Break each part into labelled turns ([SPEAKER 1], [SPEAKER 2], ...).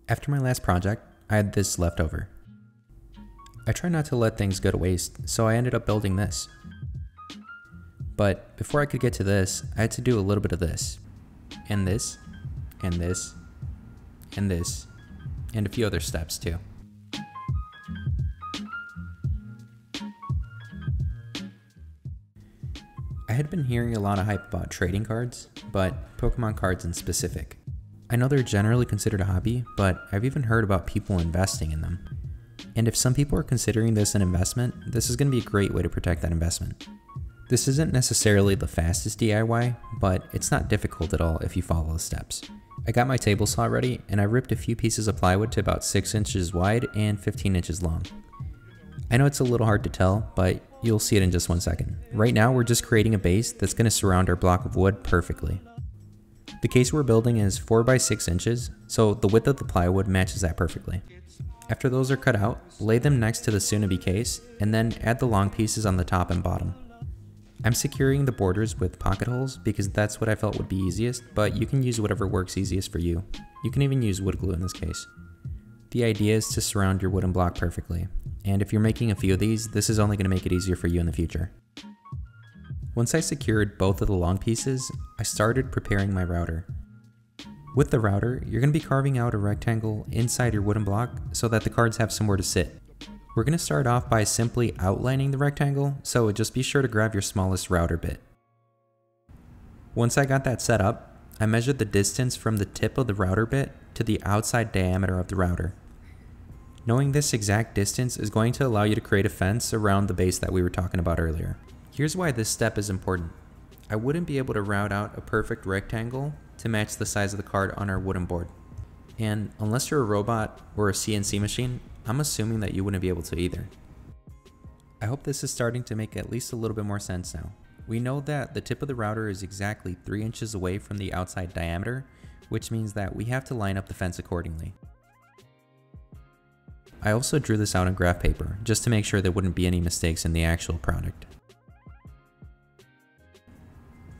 [SPEAKER 1] After my last project, I had this left over. I try not to let things go to waste, so I ended up building this. But before I could get to this, I had to do a little bit of this, and this, and this, and this, and a few other steps too. I had been hearing a lot of hype about trading cards, but Pokemon cards in specific. I know they're generally considered a hobby, but I've even heard about people investing in them. And if some people are considering this an investment, this is going to be a great way to protect that investment. This isn't necessarily the fastest DIY, but it's not difficult at all if you follow the steps. I got my table saw ready, and I ripped a few pieces of plywood to about 6 inches wide and 15 inches long. I know it's a little hard to tell, but you'll see it in just 1 second. Right now we're just creating a base that's going to surround our block of wood perfectly. The case we're building is 4 by 6 inches, so the width of the plywood matches that perfectly. After those are cut out, lay them next to the soon-to-be case, and then add the long pieces on the top and bottom. I'm securing the borders with pocket holes because that's what I felt would be easiest, but you can use whatever works easiest for you. You can even use wood glue in this case. The idea is to surround your wooden block perfectly, and if you're making a few of these, this is only going to make it easier for you in the future. Once I secured both of the long pieces, I started preparing my router. With the router, you're going to be carving out a rectangle inside your wooden block so that the cards have somewhere to sit. We're going to start off by simply outlining the rectangle, so just be sure to grab your smallest router bit. Once I got that set up, I measured the distance from the tip of the router bit to the outside diameter of the router. Knowing this exact distance is going to allow you to create a fence around the base that we were talking about earlier. Here's why this step is important. I wouldn't be able to route out a perfect rectangle to match the size of the card on our wooden board. And unless you're a robot or a CNC machine, I'm assuming that you wouldn't be able to either. I hope this is starting to make at least a little bit more sense now. We know that the tip of the router is exactly 3 inches away from the outside diameter, which means that we have to line up the fence accordingly. I also drew this out on graph paper, just to make sure there wouldn't be any mistakes in the actual product.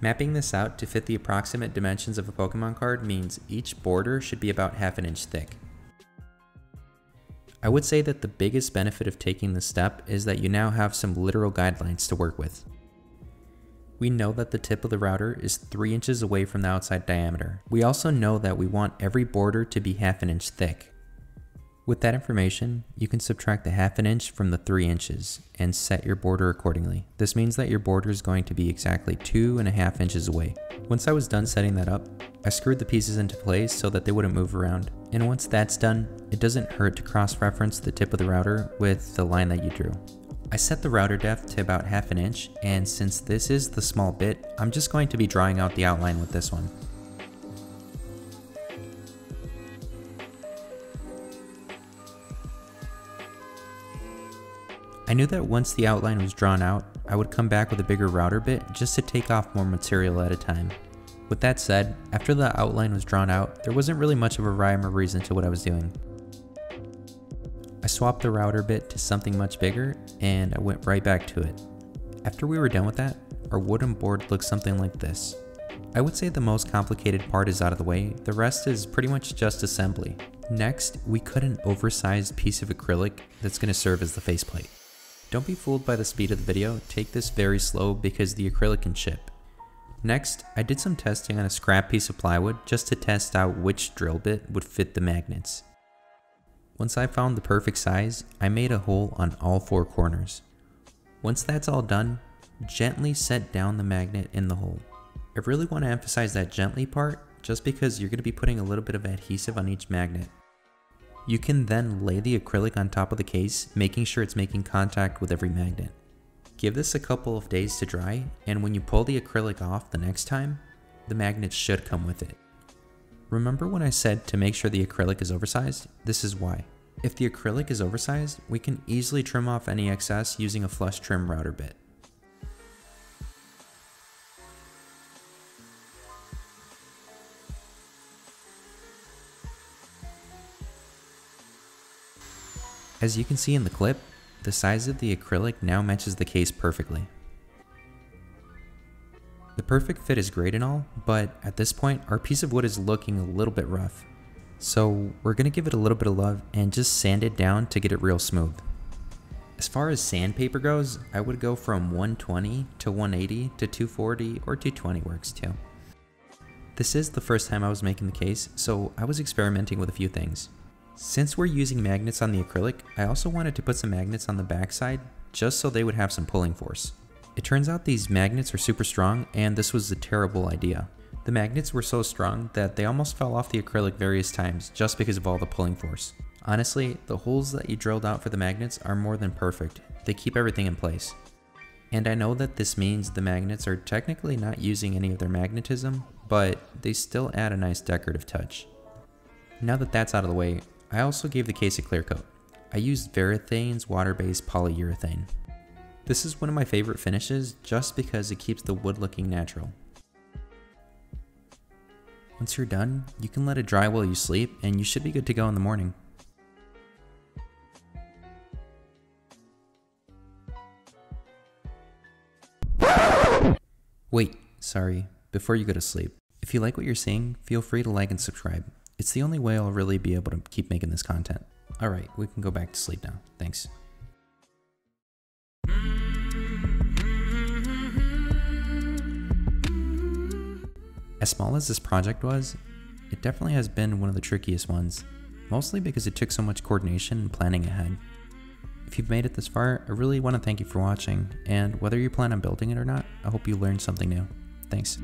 [SPEAKER 1] Mapping this out to fit the approximate dimensions of a Pokemon card means each border should be about half an inch thick. I would say that the biggest benefit of taking this step is that you now have some literal guidelines to work with. We know that the tip of the router is 3 inches away from the outside diameter. We also know that we want every border to be half an inch thick. With that information, you can subtract the half an inch from the 3 inches and set your border accordingly. This means that your border is going to be exactly 2.5 inches away. Once I was done setting that up, I screwed the pieces into place so that they wouldn't move around. And once that's done, it doesn't hurt to cross-reference the tip of the router with the line that you drew. I set the router depth to about half an inch, and since this is the small bit, I'm just going to be drawing out the outline with this one. I knew that once the outline was drawn out, I would come back with a bigger router bit just to take off more material at a time. With that said, after the outline was drawn out, there wasn't really much of a rhyme or reason to what I was doing. I swapped the router bit to something much bigger, and I went right back to it. After we were done with that, our wooden board looked something like this. I would say the most complicated part is out of the way, the rest is pretty much just assembly. Next, we cut an oversized piece of acrylic that's going to serve as the faceplate. Don't be fooled by the speed of the video, take this very slow because the acrylic can chip. Next, I did some testing on a scrap piece of plywood just to test out which drill bit would fit the magnets. Once I found the perfect size, I made a hole on all 4 corners. Once that's all done, gently set down the magnet in the hole. I really want to emphasize that gently part just because you're going to be putting a little bit of adhesive on each magnet. You can then lay the acrylic on top of the case, making sure it's making contact with every magnet. Give this a couple of days to dry, and when you pull the acrylic off the next time, the magnets should come with it. Remember when I said to make sure the acrylic is oversized? This is why. If the acrylic is oversized, we can easily trim off any excess using a flush trim router bit. As you can see in the clip, the size of the acrylic now matches the case perfectly. The perfect fit is great and all, but at this point our piece of wood is looking a little bit rough. So we're going to give it a little bit of love and just sand it down to get it real smooth. As far as sandpaper goes, I would go from 120 to 180 to 240 or 220 works too. This is the first time I was making the case, so I was experimenting with a few things. Since we're using magnets on the acrylic, I also wanted to put some magnets on the backside just so they would have some pulling force. It turns out these magnets are super strong, and this was a terrible idea. The magnets were so strong that they almost fell off the acrylic various times just because of all the pulling force. Honestly, the holes that you drilled out for the magnets are more than perfect. They keep everything in place. And I know that this means the magnets are technically not using any of their magnetism, but they still add a nice decorative touch. Now that that's out of the way, I also gave the case a clear coat. I used Verithane's water-based polyurethane. This is one of my favorite finishes just because it keeps the wood looking natural. Once you're done, you can let it dry while you sleep and you should be good to go in the morning. Wait, sorry, before you go to sleep. If you like what you're seeing, feel free to like and subscribe. It's the only way I'll really be able to keep making this content. Alright, we can go back to sleep now. Thanks. As small as this project was, it definitely has been one of the trickiest ones, mostly because it took so much coordination and planning ahead. If you've made it this far, I really want to thank you for watching, and whether you plan on building it or not, I hope you learned something new. Thanks.